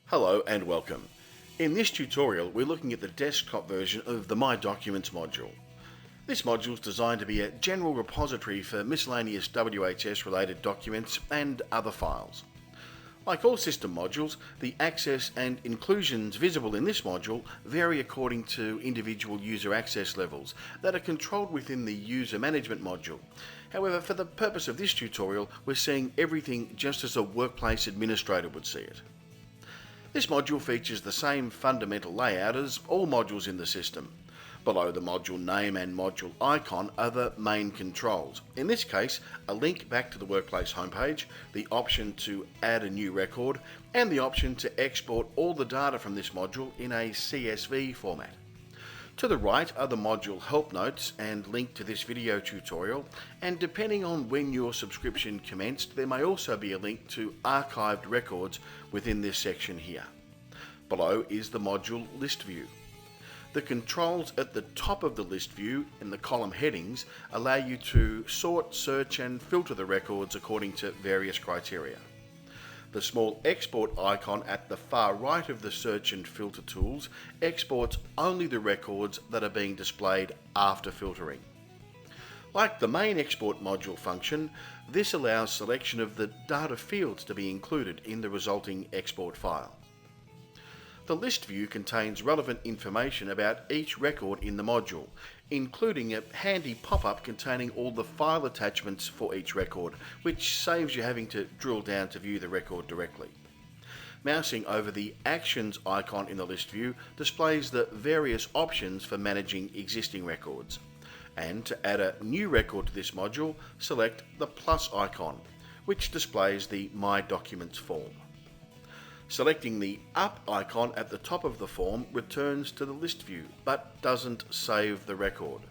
Hello and welcome. In this tutorial we're looking at the desktop version of the My Documents module. This module is designed to be a general repository for miscellaneous WHS related documents and other files. Like all system modules, the access and inclusions visible in this module vary according to individual user access levels that are controlled within the user management module. However, for the purpose of this tutorial, we're seeing everything just as a workplace administrator would see it. This module features the same fundamental layout as all modules in the system. Below the module name and module icon are the main controls. In this case, a link back to the workplace homepage, the option to add a new record, and the option to export all the data from this module in a CSV format. To the right are the module help notes and link to this video tutorial, and depending on when your subscription commenced, there may also be a link to archived records within this section here. Below is the module list view. The controls at the top of the list view in the column headings allow you to sort, search and filter the records according to various criteria. The small export icon at the far right of the search and filter tools exports only the records that are being displayed after filtering. Like the main export module function, this allows selection of the data fields to be included in the resulting export file. The list view contains relevant information about each record in the module, including a handy pop-up containing all the file attachments for each record, which saves you having to drill down to view the record directly. Mousing over the Actions icon in the list view displays the various options for managing existing records. And to add a new record to this module, select the plus icon, which displays the My Documents form. Selecting the up icon at the top of the form returns to the list view, but doesn't save the record.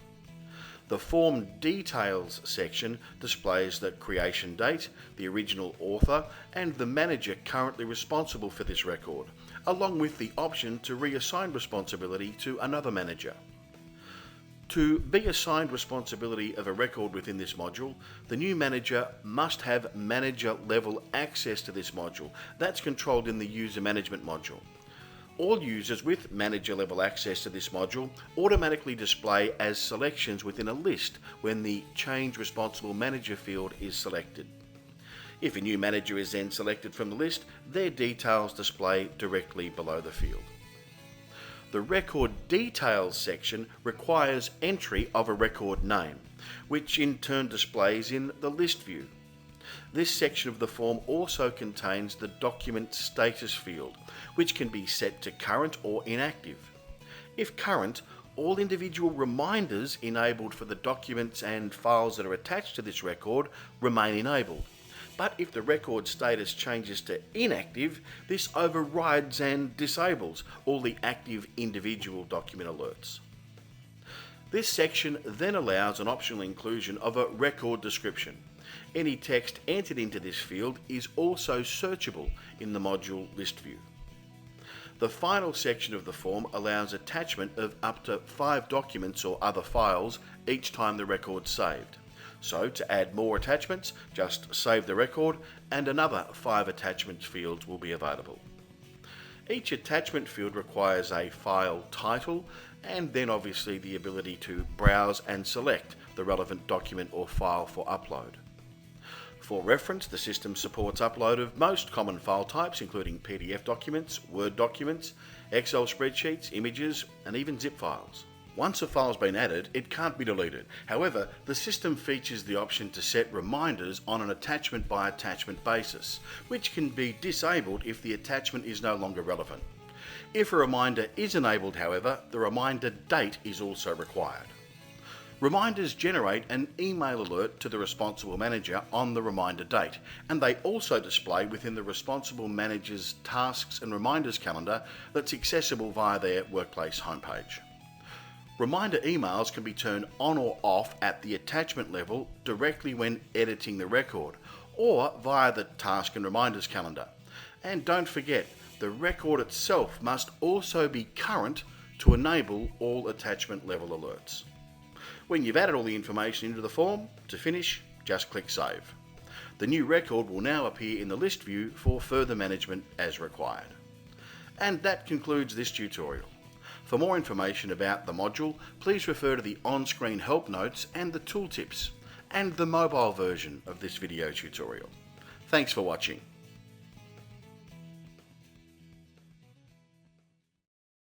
The Form Details section displays the creation date, the original author, and the manager currently responsible for this record, along with the option to reassign responsibility to another manager. To be assigned responsibility of a record within this module, the new manager must have manager level access to this module. That's controlled in the user management module. All users with manager level access to this module automatically display as selections within a list when the Change Responsible Manager field is selected. If a new manager is then selected from the list, their details display directly below the field. The Record Details section requires entry of a record name, which in turn displays in the list view. This section of the form also contains the Document Status field, which can be set to current or inactive. If current, all individual reminders enabled for the documents and files that are attached to this record remain enabled. But if the record status changes to inactive, this overrides and disables all the active individual document alerts. This section then allows an optional inclusion of a record description. Any text entered into this field is also searchable in the module list view. The final section of the form allows attachment of up to 5 documents or other files each time the record's saved. So to add more attachments, just save the record and another 5 attachment fields will be available. Each attachment field requires a file title and then obviously the ability to browse and select the relevant document or file for upload. For reference, the system supports upload of most common file types including PDF documents, Word documents, Excel spreadsheets, images and even zip files. Once a file's been added, it can't be deleted. However, the system features the option to set reminders on an attachment by attachment basis, which can be disabled if the attachment is no longer relevant. If a reminder is enabled, however, the reminder date is also required. Reminders generate an email alert to the responsible manager on the reminder date, and they also display within the responsible manager's tasks and reminders calendar that's accessible via their workplace homepage. Reminder emails can be turned on or off at the attachment level directly when editing the record, or via the task and reminders calendar. And don't forget, the record itself must also be current to enable all attachment level alerts. When you've added all the information into the form, to finish, just click Save. The new record will now appear in the list view for further management as required. And that concludes this tutorial. For more information about the module, please refer to the on-screen help notes and the tooltips, and the mobile version of this video tutorial. Thanks for watching.